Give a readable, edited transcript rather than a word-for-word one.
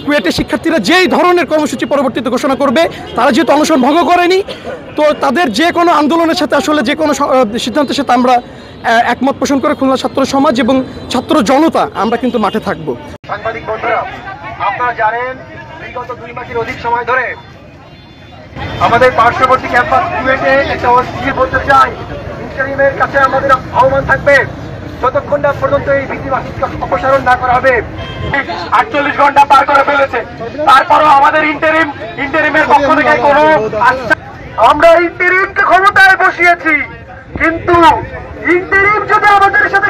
কুয়েটের শিক্ষার্থীরা যেই ধরনের কর্মসূচি পরবর্তীতে ঘোষণা করবে, তারা যেহেতু অনশন ভঙ্গ করেনি, তো তাদের যে কোনো আন্দোলনের সাথে আসলে যে কোনো সিদ্ধান্তের সাথে আমরা একমত পোষণ করে খুলনা ছাত্র সমাজ এবং ছাত্র জনতা আমরা কিন্তু মাঠে থাকবো। সাংবাদিক বন্ধুরা, আপনারা জানেন বিগত 2 মাসের অধিক সময় ধরে আমাদের পার্শ্ববর্তী ক্যাম্পাস কুয়েটে একটা অস্থির বলতে চাই, ইন্টারিমের কাছে আমাদের আহ্বান থাকবে যতক্ষণ না পর্যন্ত এই ভীতিবাসীকে অপসারণ না করা হবে। 48 ঘন্টা পার করে ফেলেছে, তারপরও আমাদের ইন্টারিমের পক্ষ থেকে কোনো আমরা ইন্টারিমকে ক্ষমতায় বসিয়েছি, কিন্তু ইন্টারিম যদি আমাদের সাথে